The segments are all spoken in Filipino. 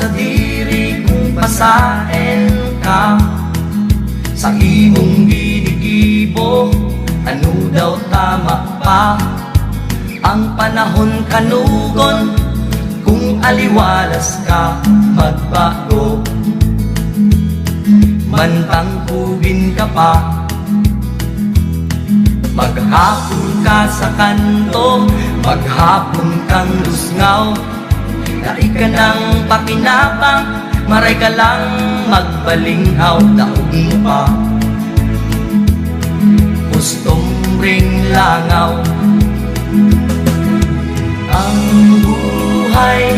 sa diri kung pasaen ka. Sa imong ginigibo, ano daw tama pa? Ang panahon kanugon, kung aliwalas ka magbago. Mantangkubin ka pa, maghapon ka sa kanto, maghapon kang lusngaw. Dai ka ng pakinabang, maray ka lang magbalinghaw. Daog mo pa, gustong ring langaw. Ang buhay,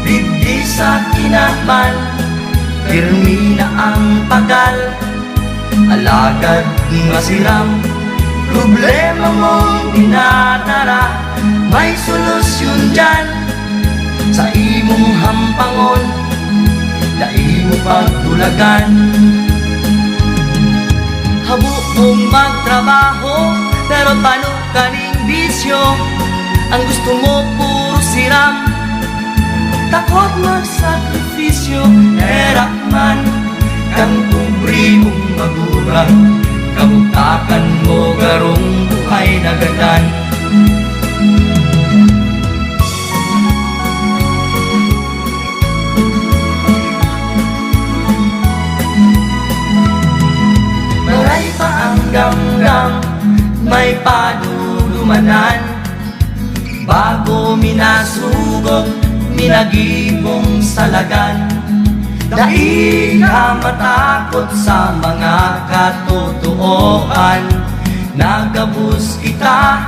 digdi sa kinaban, pirmi na ang pagal, alagad nga siram. Problema mong dinadara, may solusyon dyan. Sa imong hampangon, dai mo pagtulagan. Habo mong magtrabaho, pero paano kaning bisyo? Ang gusto mo puro siram, takot magsakripisyo. Erak man kang kubri mong magurang, kamutakan mo garong buhay na gadan. Maray pa ang gamgam, may padulumanan, bago minasugod, minagibong salagan. Dai ka matakot sa mga katotohan, nagabus kita,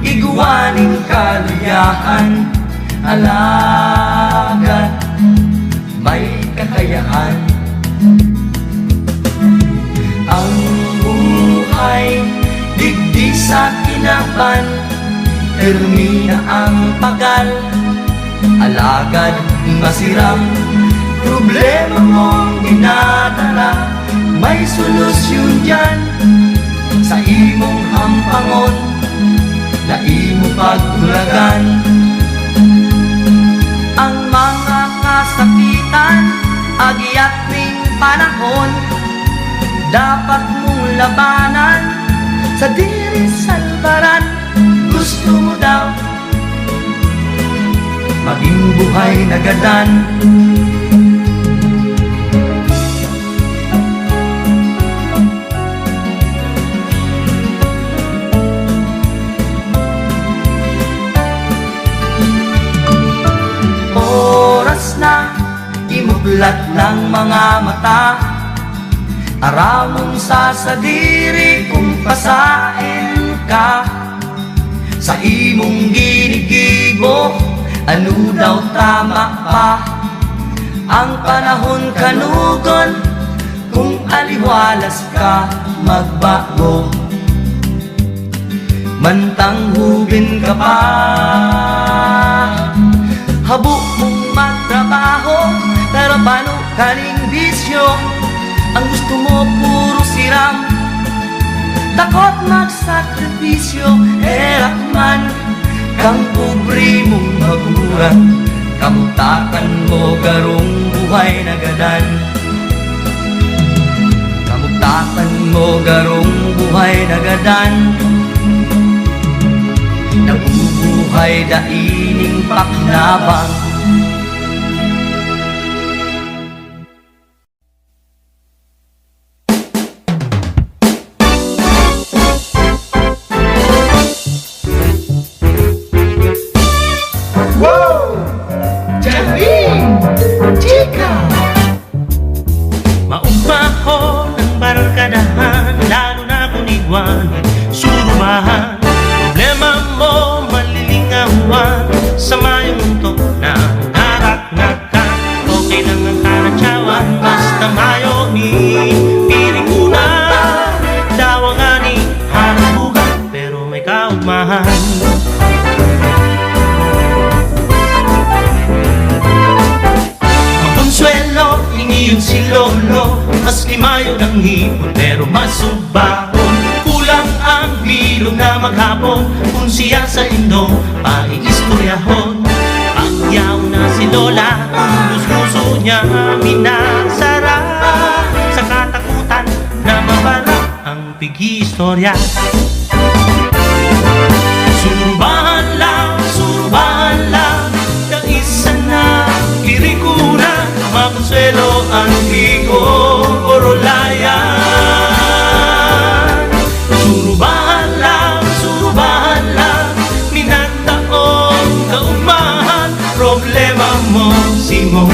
iguaning kaluyahan. Alagad, may kakayahan. Ang buhay, digdi sa kinaban, pirmi na ang pagal, alagad masiram. Problema mong dinadala, may solusyon dyan. Sa imong hampangon, dai mo pagtulagan. Ang mga kasakitan, agiat ning panahon, dapat mong labanan. Sa diri salbaran, gusto mo daw maging buhay na gadan. Oras na imublat ng mga mata, aramong sasadiri kung pasain ka. Sa imong ginigibo, ano daw tama pa? Ang panahon kanugon, kung aliwalas ka magbago. Mantanghubin ka pa, habo mong magtrabaho, pero paano kaning bisyo? Ang gusto mo puro siram, takot magsakripisyo. Erak man kang kubri mong magurang, kamutakan mo garong buhay na gadan. Kamutakan mo garong buhay na gadan. Nabubuhay daining pakinabang. Maumahon ang barkadahan, lalo na kung iguan surumahan. Problema mo malilingawan, sama yung mundo na narak-nakan. Okay lang ang kanatsawan, basta mayo ni piling una. Dawangani, hanap buhay, pero may kaugmahan. Makonsuelo, hingiyon si Lolo, maski mayo ng hipon, pero masubahon. Kulang ang bilog na maghapon, kung siya sa indo, paiistoryahon. Pagyaw na si Lola, kung gusto niya minasara sa katakutan na mabara ang pigi-istorya. Surubahan lang, kaisa na kirikunan, makonsuelo ang bigo orolayan. Surubahan lang, minataong kaumahan, problema mo Simon,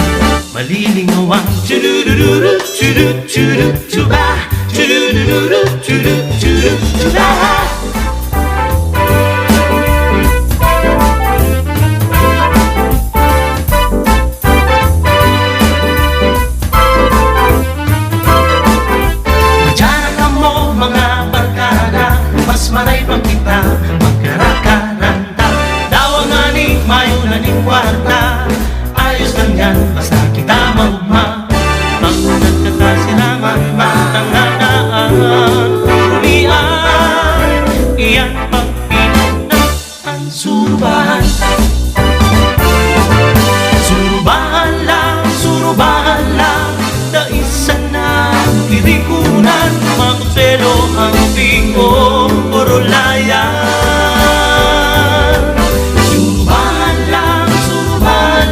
malilingawan. Churururu, churu, churu, chuba, churururu, churu, churu, chuba. Maray pang kita magkarakaranta, dawanganing mayo na ning kwarta. Ayos lang yan basta kita maugma. Ang nagkakasilangan matanganaan, ulian iyan pagpinunaan. Surubahan lang, daisan na kirikunan, makonsuelo ang bigo orolayan. Surubahan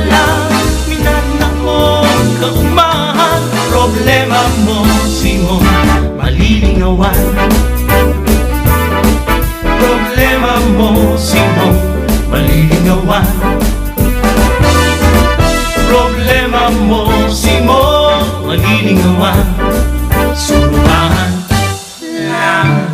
lang, minanakong kaumahan, problema mo Simon, malilingawan. Problema mo Simon, malilingawan. Problema mo Simon, malilingawan. Surubahan lang.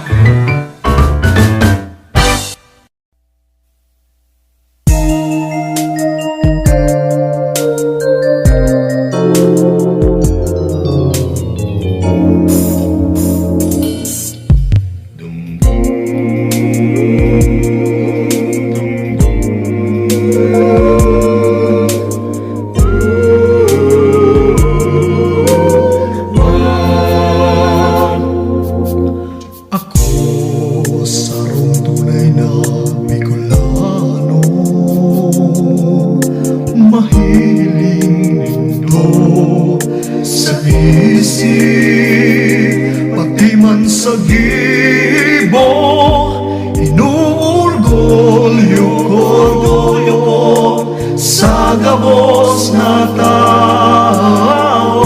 Sa gibo, inuurgolyo ko sa gabos na tao.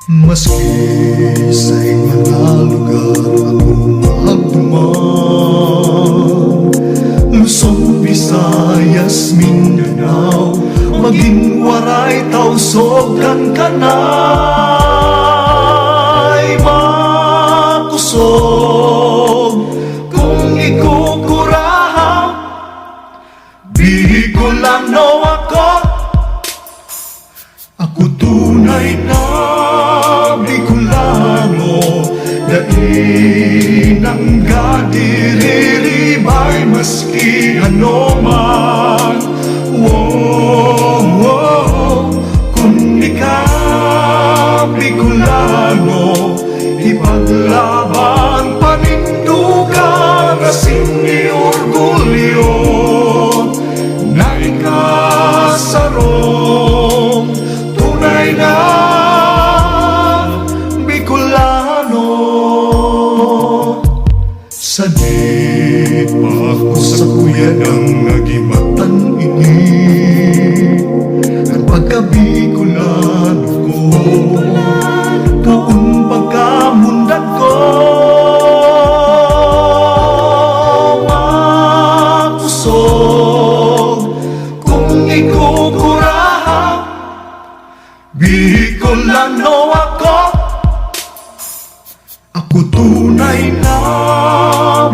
Maski sa mga lugar ako magdumang, Luzon, Visayas, Mindanao, maging waray tausog kan kanay makusog. Kung ikukurahaw, Bicolano ako tunay na Bicolano. Dain ang gadiribay maski ano man. Kung ikaw Bicolano, ipaglaban panindugan kasing iorgulyo na ikasarong tunay na Bicolano. Sanip ako sa kuya ng nagimatan ini, ang pagka-Bicolano ko, tuong pagkamundan ko. Makusog kung ikukurahaw, Bicolano ako tunay na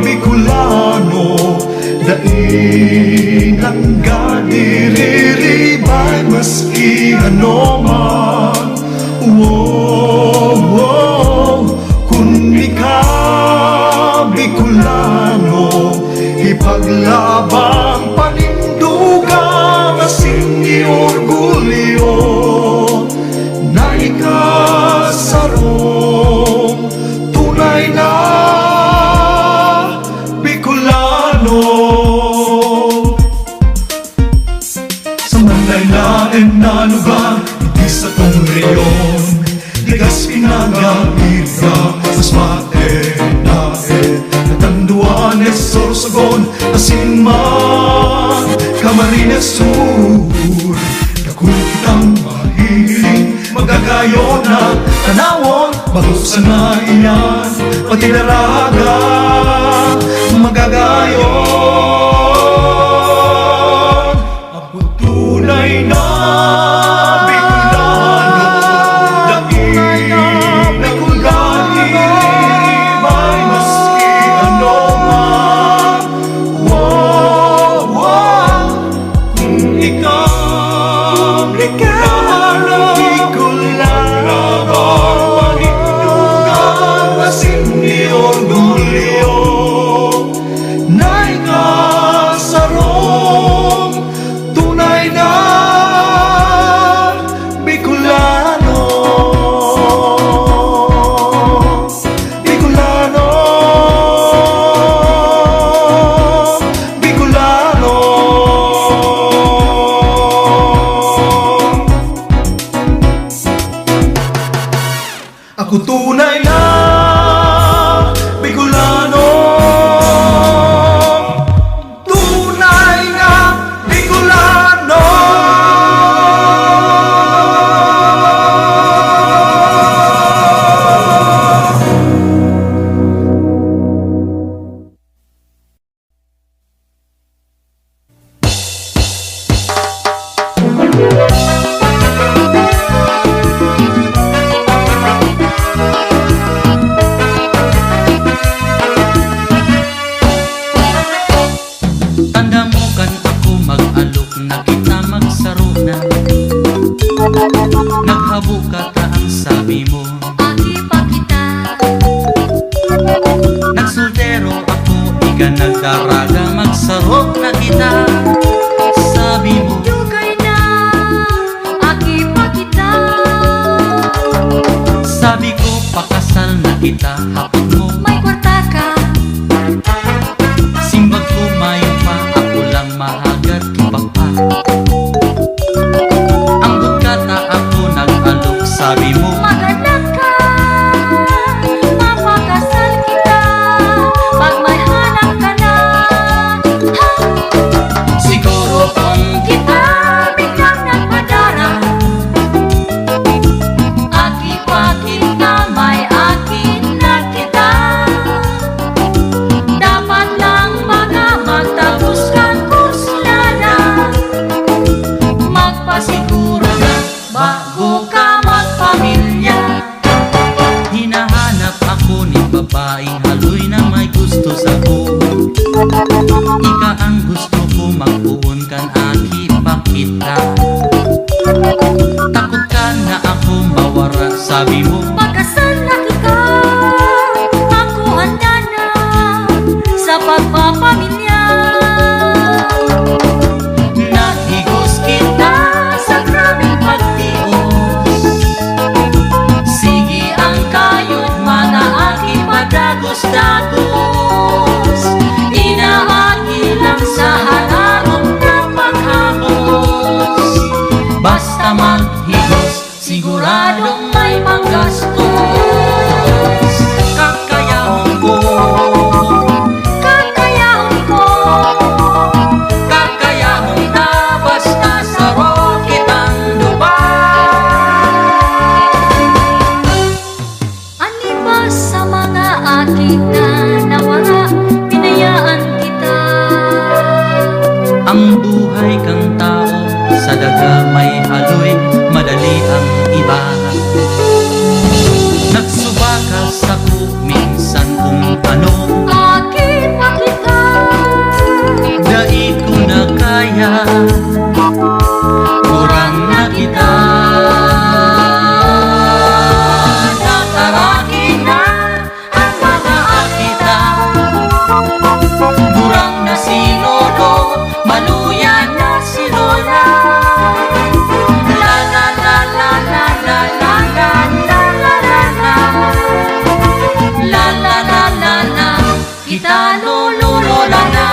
Bicolano. Dain ang gadiribay maski ano man. Kung ikaw Bicolano, ipaglabang panindugan kasing iorgulyo na ikasarong tunay na Bicolano. lain-lain na lugar, hindi sa tong reyon. Ligas pinagagirya, mas mate-nae, natanduan es sorsogon, asinman, Camarines Sur. Dakul kitang mahihiling, magagayon na tanawon, magusan na iyan, pati daraga, magagayon. Ako tunay na Bicolano, daig na ugali, may maski ano man. Wow, wow, kung ikaw Bicolano, panindugan asin ni orgulyo, na'y kasarong tunay na Bicolano. Bicolano, Bicolano. Ako tunay na Bicolano, tunay na Bicolano. Tanda mo kan ako mag-alok na kita magsaruna. Naghabo ka ta ang sabi mo, Aki pa kita, nagsultero ako, ika nagdaraga, magsarok na kita. Sabi mo, dugay na, aki pa kita. sabi ko pakasal na kita, hapon mo May kwarta ka, simbag ko mayo pa, ako lang mahagat kibang pa. Ang bukat na ako nag-alok, sabi mo, maganak ka. Mapakasal kita, pag may hanap ka na. Ha! siguro kung Kita biglang nagpadara. Aki pa kita, may akin na kita. Dapat lang mga magtapos kang kursulada. Magpasiguro na bago ka magpamilya. hinahanap ako ni babaeng haloy na may gusto sa ko. Ika ang gusto ko, magpuon kan aki pa kita. Takot ka na ako mawara, sabi mo, Pagkasal na kita, ako handa na sa pagpapamilya. nahigos kita Sa grabing pagtios, sige ang kayod, mga aki padagos-dagos. inaagi lang sa harap ng paghapos. Basta maghigos, siguradong may panggastos. Kakayahon ko, Kakayahon ko, kakayahon na, basta sarok kitang duman. ani ba sa mga akit na nawala, pinayaan kita. Ang buhay kang tao, sa daga may haloy, madali ang iba. Nagsuba ka sa ko, minsan kung ano, Akit pa kita, dai ko na kaya, kurang na kita. Nataraki na ang mga akita, durang na si Lolo, maluyan na si Lola. La la la la la la la la la la la la. La la la la la, kita lolo lola na.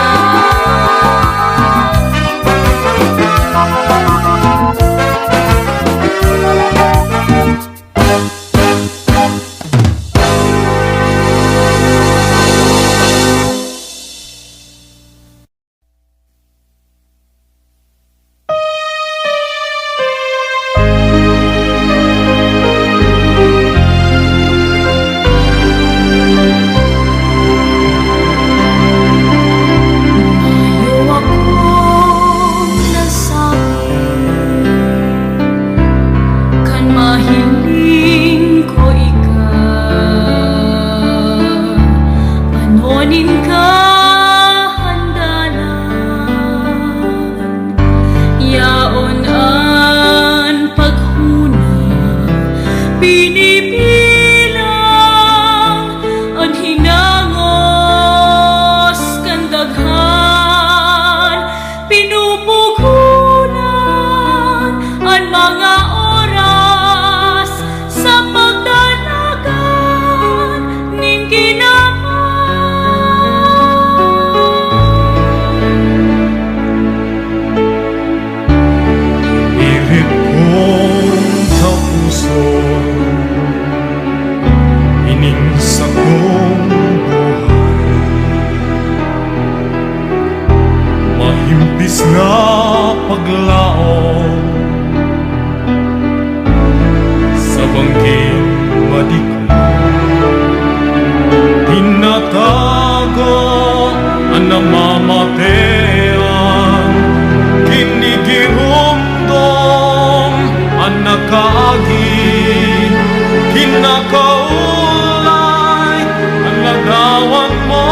sa bangking madikal. Tinatago ang namamatean, kinigirumdom ang nakaagi, kinakaulay ang lagawan mo.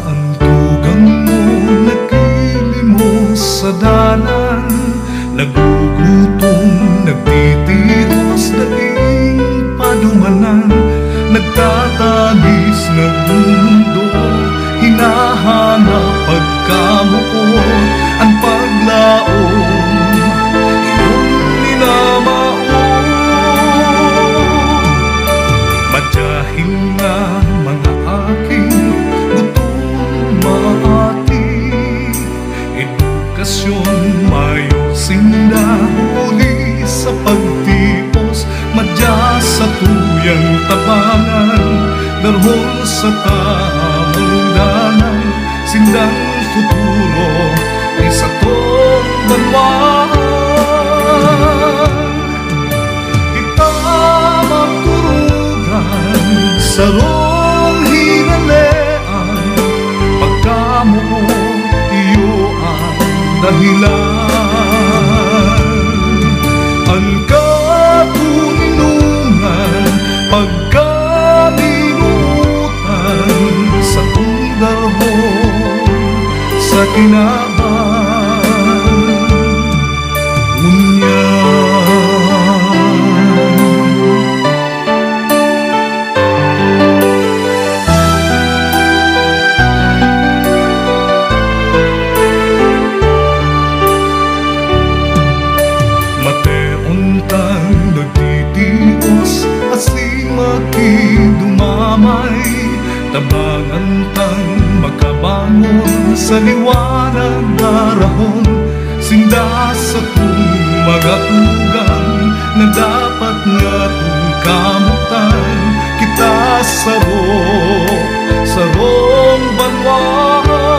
Ang tugang mo, nagkilimos sa dalan, nagugutom, nagtitiros, daing padumanan, nagtatanis, nagmundo, hinahanap pagkamuot, ang paglaon, iyong ninamaon. Madyahin nga mga aking edukasyon, mayusing nahuli sa pagtipos, madya sa tuyang tabangan, darhol sa tamang danan, sindang futuro, isa tong banwaan. Kita magturugan sa rong hinalean, pagkamuo dahilan, ang katuninungan, pagkaminutan sa tungdarhon, sa kinaban, tabangan tang makabangon sa liwanag darahon, sinda sa tung mga tugang na dapat nga tung kamutan kita sa rong banwa.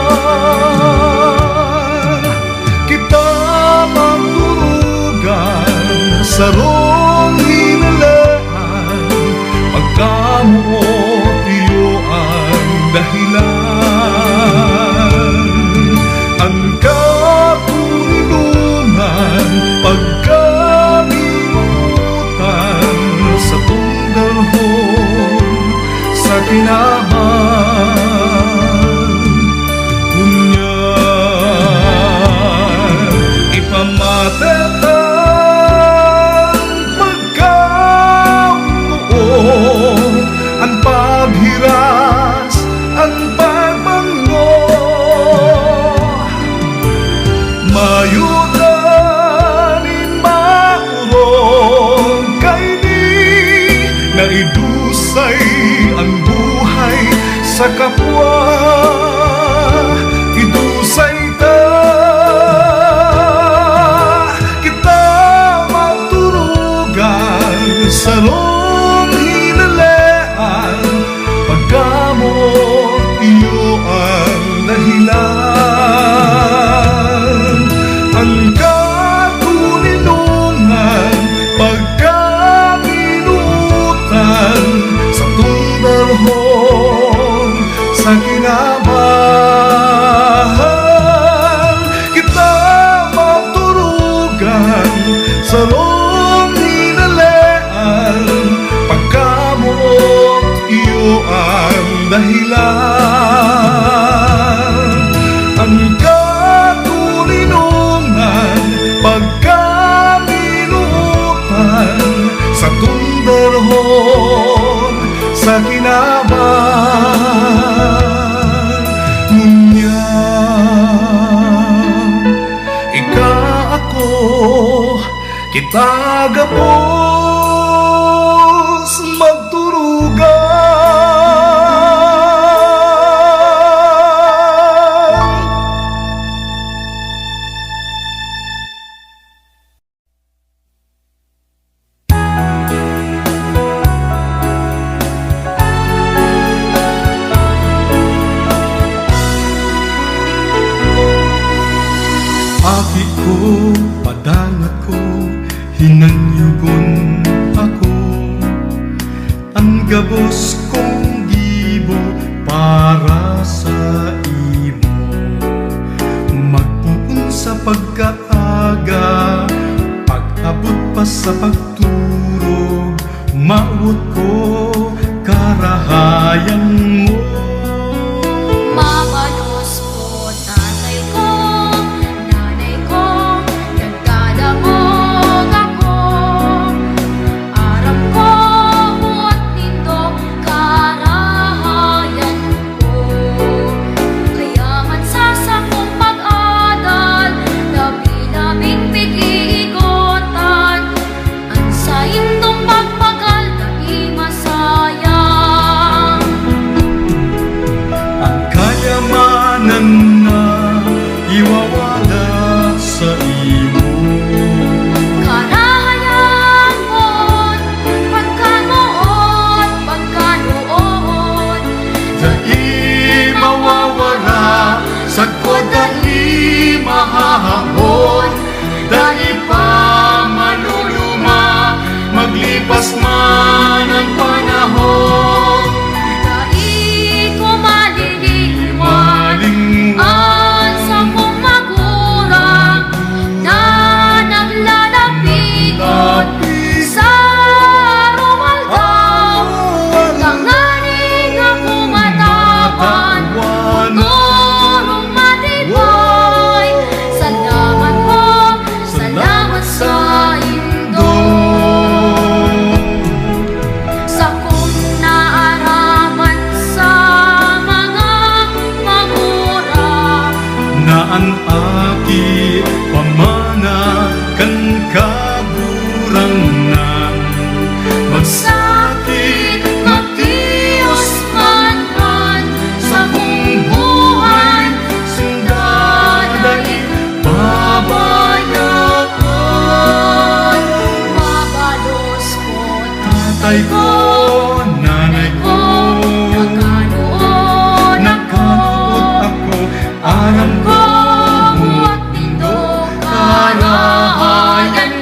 sarong hinalaan, pagkamuot iyo ang dahilan. Ang katulungan, pagkamimutan sa tunggalhon, sa kinaban. Ngunyan, ipamatet ang pagkamuo, ang paghiras, ang pagbango. Mayudan in maurong kaini, naidusay ang buhay sa kapwa. Idusay ta, kita magturugan sa rong hinalaan, pagkamot iyo ang dahilan. Ang katulinungan, pagkaminutan sa tunggalhon, sa kinabahan. Kita maturugan sa rong hinalaan, pagkamot iyo ang dahilan. Ang katulinungan, pagkaminutan sa tunggalhon, sa kinaban. Ngunyan, ika ako, kita gapos magturugan. Aki ko, padangat ko, hinanyugon ako. Ang gabos kong gibo para sa imo, magpuon sa pagkaaga, pag-abot pa sa pagturog, maawot ko karahayang mo. Mabalos ko, nanay ko, nagdadamog ako. Aram ko, buot nito, karahayan ko. Kaya man sa sakong pag-adal, labi-labing pigigotan, ang sa indong pagpagal na di masayang. Ang kayamanan na iwawala sa imo, Karahayan mo't pagkanuot, pagkanuot, dai mawawala, sagkod dai mahahambon, dai pa maluluma, maglipas man ang panahon. dai ko maliliwan Maling ang sampung magulang na naglalapigot sa rumaldaw. Tanganing ako matapan, turong matibay. Salamat po, salamat sa indong, sa kung naaraman sa mga magura. naan aki pamana kan kaburangan, magsakit Magtios man sa buhay, sindadai pabayaan. mabalos ko, Tatay ko, nanay ko, nagkanuon nakanuot ako, aram ko, buot nindo, karahayan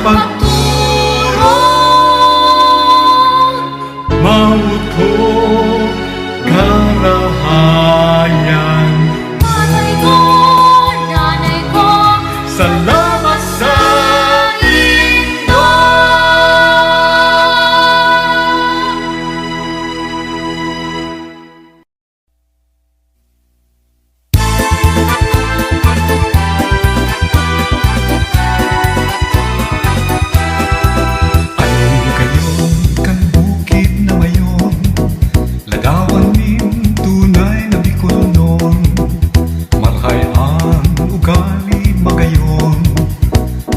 pagturong. Maut ko karahayan. Nanay ko, Salamat sa Indo. Ayon kayong kan bukid na mayon, lagawan min tunay na Bicol noon. Marhay ang ugali magayon,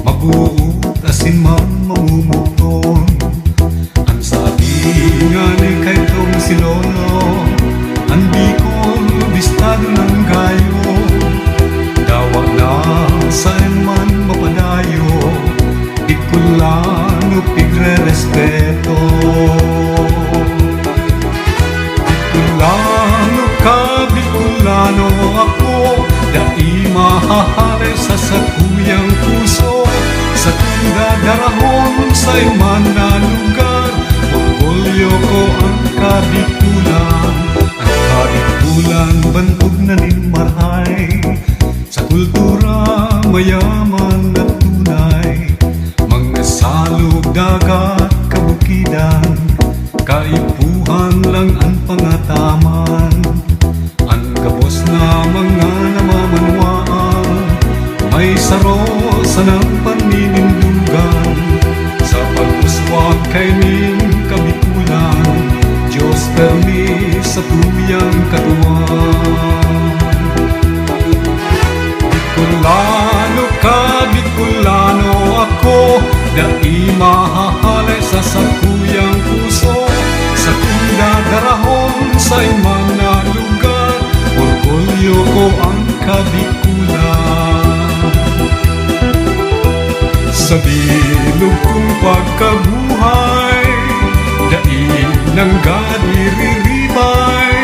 mabuot asin man mamumuton. Ang sabi nga ni kay tong si Lolo, ang Bicol bistado ng gayo. Dawa na saan man mapadayo, Bicolano pigre-respeto. Bicolano ka, Bicolano ako, dai mahahalay sa sakuyang puso. Sa tunda darahon sa iman na lugar, orgulyo ko ang Kabikulan. Ang Kabikulan bantog na nin marhay, sa kultura mayaman at tunay. Mga salog dagat kabukidan, kaipuhan lang ang pangataman. Ang gabos na mga namamanwaan, may saro sa ng paninindugan. Sa pag-uswag kay ning Kabikulan, Diyos permi sa tuyang katuwan. Bicolano ka, Bicolano ako, dai mahahalay sa sakuyang puso. Sa tunda darahon sa imang na lugar, orgulyo ko ang Kabikulan. Sa bilog kong pagkabuhay, dai nang gadiribay,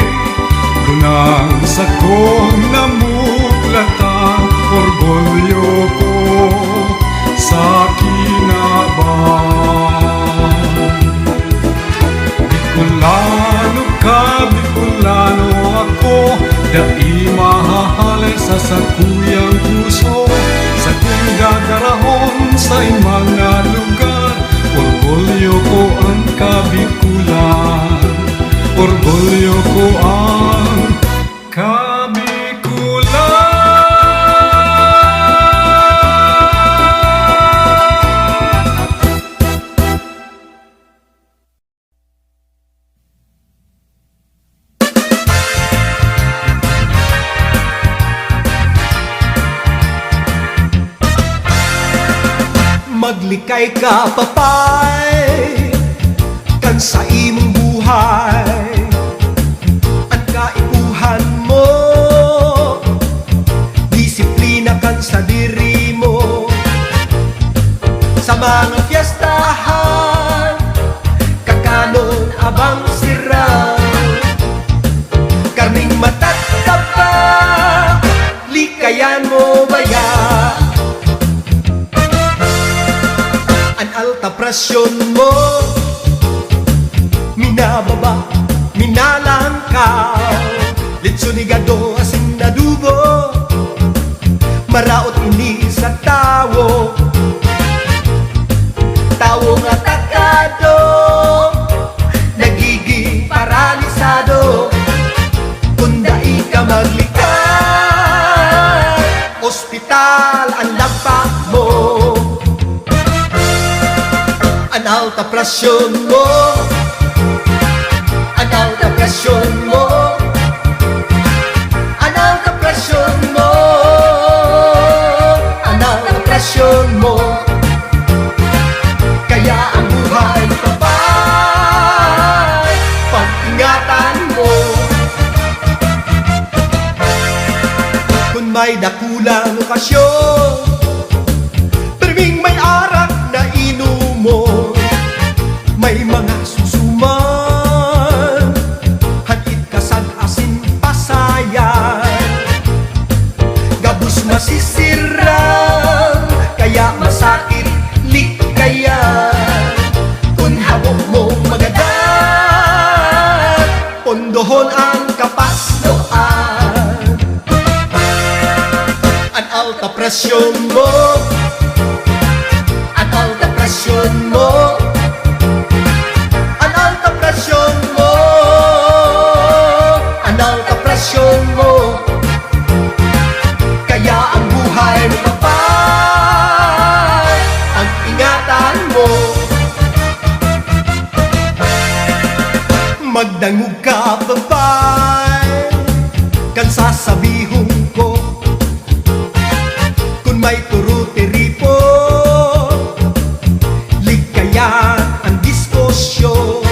dunang sa kong namuklatan, orgulyo ko sa kinabang. Bicolano ka, Bicolano ako, dai mahahalay sa sakuyang puso. Sa tunda darahon sa imang na lugar, orgulyo ko ang Kabikulan. Orgulyo ko ang Maglikay ka papay kan sa imong buhay, ang kaipuhan mo, disiplina kan sa diri mo. Sa mga fiestahan, kakanon abang sira, karning matatapa, likayan mo baya. Ang alta presyon mo, minababa, minalangkaw, litsunigado asin na dugo, maraot ini sa tawo, tawo nga takado, nagiging paralisado, kung dai ka maglikay, ospital ang lampa mo. Ang alta presyon mo, ang alta presyon mo, ang alta presyon mo, ang alta presyon mo. Kaya ang buhay papay, pag-ingatan mo. Kung may dakulang okasyon, perming may arak na inumo, may mga susuman, hatid kasag asin pasayan, gabus masisirang, kaya masakit likta. magdangog ka babay, kan sasabihon ko, kung may turo-tiripo, ligaya ang diskusyon.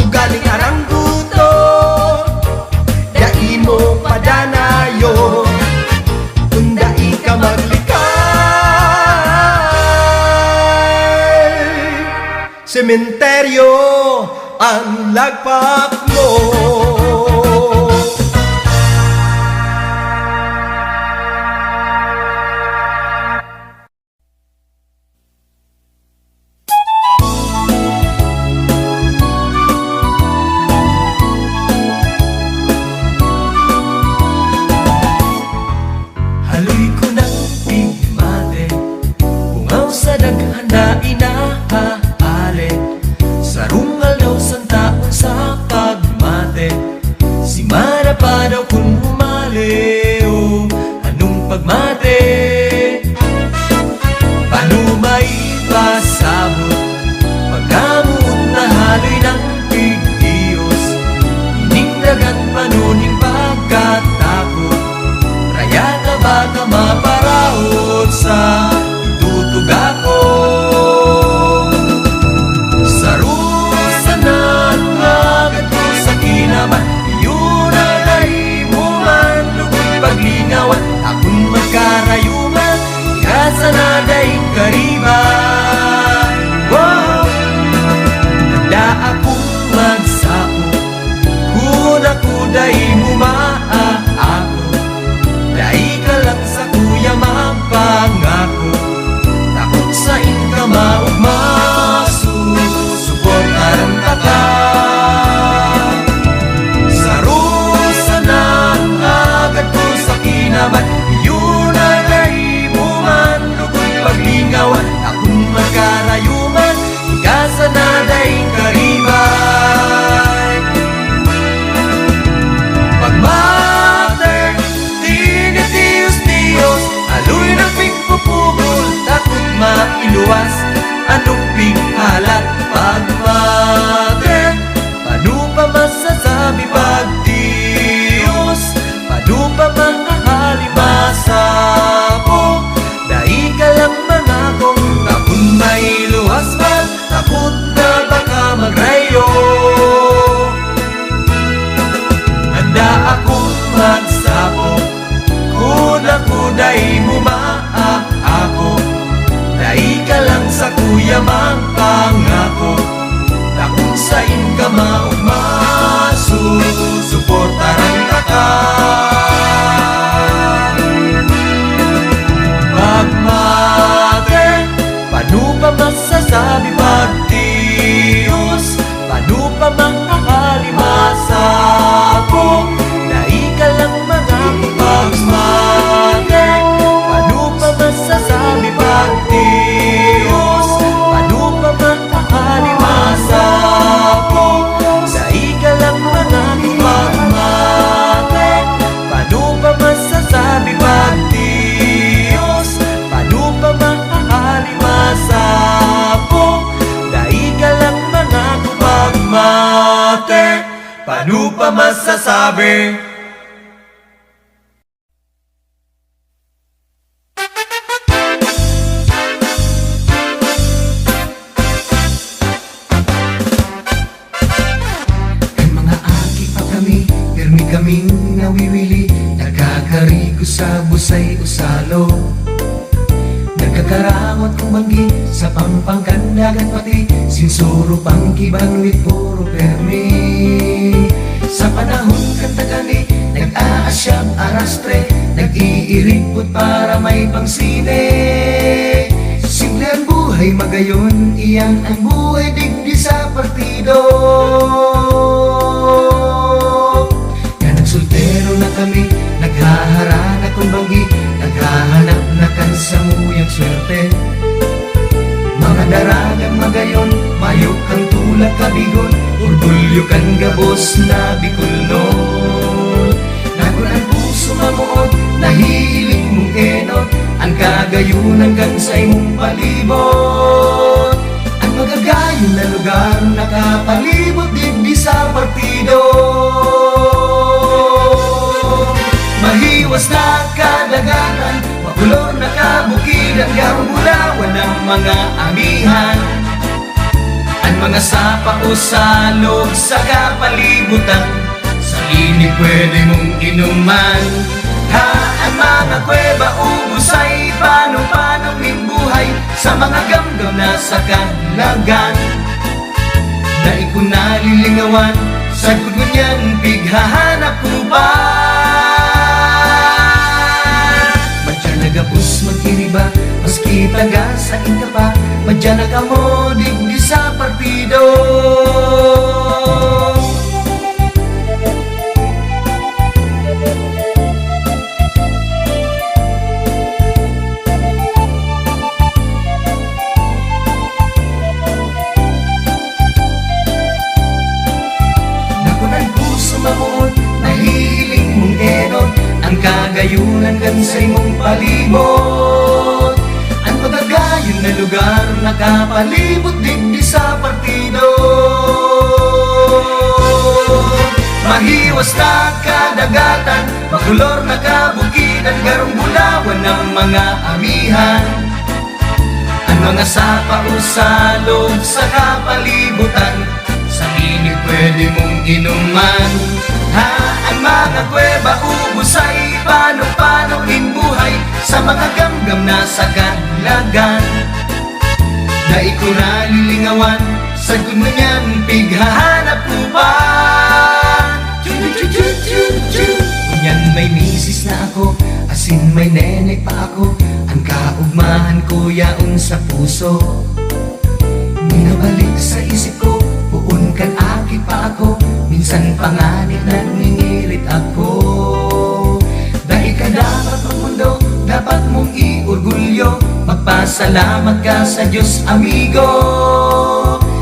Ugaling arangguto, dai mo padanayo, kung dai ka maglikay. Sementeryo ang lagpak mo. Haloy ko ng pigmate, bungaw sa daghan na inahaali, sa rungal daw sang taon sa pagmate, si Mara pa daw kung humali, oh, anong pagmate? Paano may pasabot, pagkamot na haloy ng pigdiyos, iningdagan panuning pagkatakot, raya ka ba ka maparahot sa tutuga ko? Sa rusanan agad ko sa kinaman, yun na nahimuman, lukoy paglingawan, akong magkarayuman, kasa na daing kariban. Wow! Handa akong magsapo, kung ako dahi mumaa ako, dai ka lang sa kuya mapangako, takot sa inka maugmaso, suportaran ka ka. Sa rusanan agad ko sa kinaman, yun na nahimuman, lukoy paglingawan, akong magkarayuman, ikasa na daing kariban. Pagmate, tinitios-tios, aloy ng pigpupugol, takot mailuwas, anong pighalat? Pagmate, paano pa masasabi pagtios? Paano pa makahali masapo? Dai ka lang mga kong takot mailuwas man, takot na baka magrayo. Handa akong magsapo, kung ako dahi mumaa ako, dai ka lang sa kuya pangako, takong sa inka maugmaso, suportaran ka ka. Pagmate, paano pa masasabi pagtios? Paano pa makakali masapo? Dai ka lang mga pagmate, paano pa masasabi pagtios? Paano pa makakali masapo? Dai ka lang mga pagmate, paano pa masasabi pagtios? Paano pa makakali masapo? Dai ka lang mga pagmate, paano pa masasabi? Kay mga aki pa kami, pirmi kaming nawiwili, nagkakarigo sa busay usalo. Nagkakaramot kong banggi sa pampangkandagan pati, sinsuro pang kibanglit puro permi. Sa panahon kanta kami, nag-aasyam arastre, nag-iiripot para may pangsine. Simple ang buhay magayon, iyang ang buhay digdi sa partido. Kaya nagsultero na kami, naghaharana kong banggi, naghahanap na kan sa muyang swerte. Mga daragang magayon, mayok kang tulad kabigon, orgulyo kan gabos na Bicolno. Nagun ang puso mamuot, nahihiling mong enot, ang kagayunan kan sa imong palibot. Ang magagayon na lugar nakapalibot din Mahiwas na kadagatan, makulor na kabukidan, garumulawan ng mga amihan. Ang mga sapa o salog sa kapalibutan, sa init pwede mong inuman. Ha, ang mga kuweba ubusay, paano buhay sa mga gamgam na sa kalagan. Dahil ko nalilingawan, sa kudo niyan pighahanap ko pa. Madya nagapos magkiriba, maski taga sa inka pa. Madya nagamo digdi sa partido. Nahihiling mong enot ang kagayunan kan sa imong palibot. Ang pagkagayon na lugar nakapalibot digdi sa partido. Mahiwas na kadagatan, makulor na kabukidan, garong bulawan ng mga amihan. Ang mga sapa o salog sa kapalibutan, sa init pwede mong inuman. Ha, ang mga kuweba ubusay, paano buhay sa mga gamgam na sa kalagan. Dahil ko nalilingawan, sa guno niyan pighahanap ko pa. Kunyan may misis na ako, asin may nene pa ako. Ang kaugmahan ko yaon sa puso. Minabalik sa isip ko, buon kan aki pa ako. Minsan panganib nagningirit ako. Dahil ka dapat magmundo, dapat mong iorgulyo. Magpasalamat ka sa Diyos, amigo.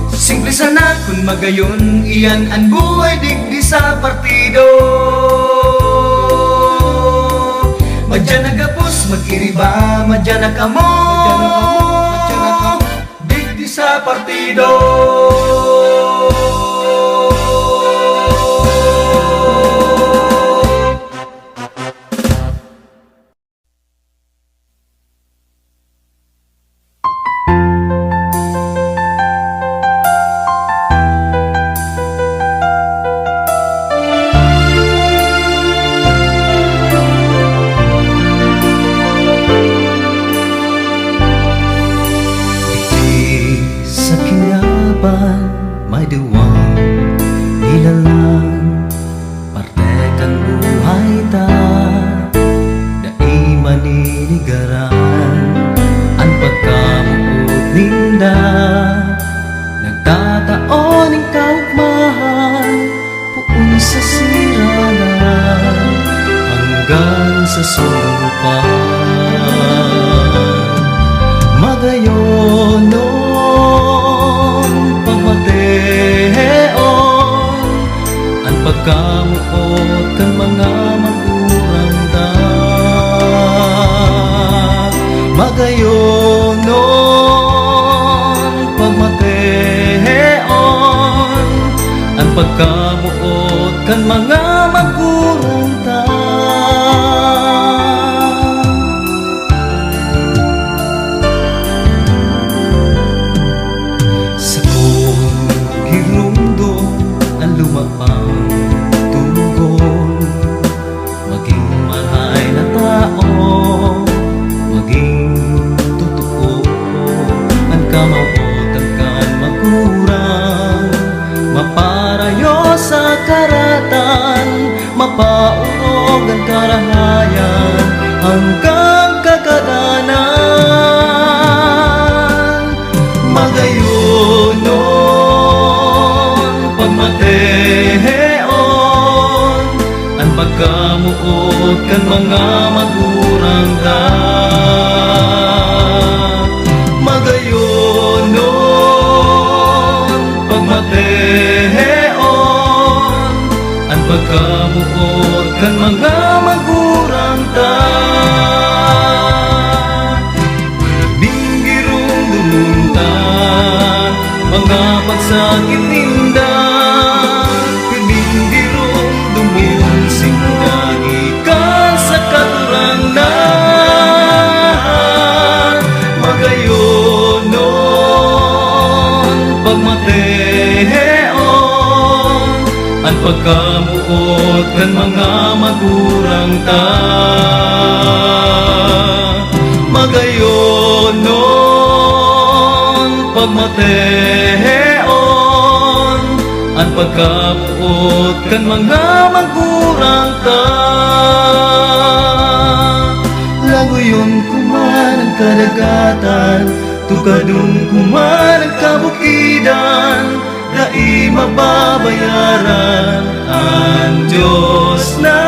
Simple sana kung magayon, iyan ang buhay digdi sa partido. Madya nagapos magkiriba, madya nakamo digdi sa partido. May diwang nilalang, partekang buhay ta. Dai maninigaran, ang pagkamuod ninda. Nagtataon ang kaugmahan, puon sa siranan, hanggang sa sulupan. Magayon ang pagkamuot kan mga magurang da. Magayonon pagmateon ang pagkamuot kan mga magurang da. Sa kong girundo ang lumapang tugon, maging mahay na tao, maging totoo. Ang kamawot ang kan magurang, maparayo sa karatan, mapaurog ang karahayan hanggang kakadanan. Magayonon pagmateon ang pagkamuot kan mga magurang da. Magayonon pagmateon ang pagkamuot kan mga magurang da. Binggirong dumunta mga pagsakit ninda, binggirong dumun singdagi ka sa pagmateon ang pagkamuot kan mga magurang ta. Magayon nun pagmateon ang pagkamuot kan mga magurang ta. Lagoyon kuman ang kadagatan, tukadun kuman ang kabukidan, dai mababayaran ang Diyos na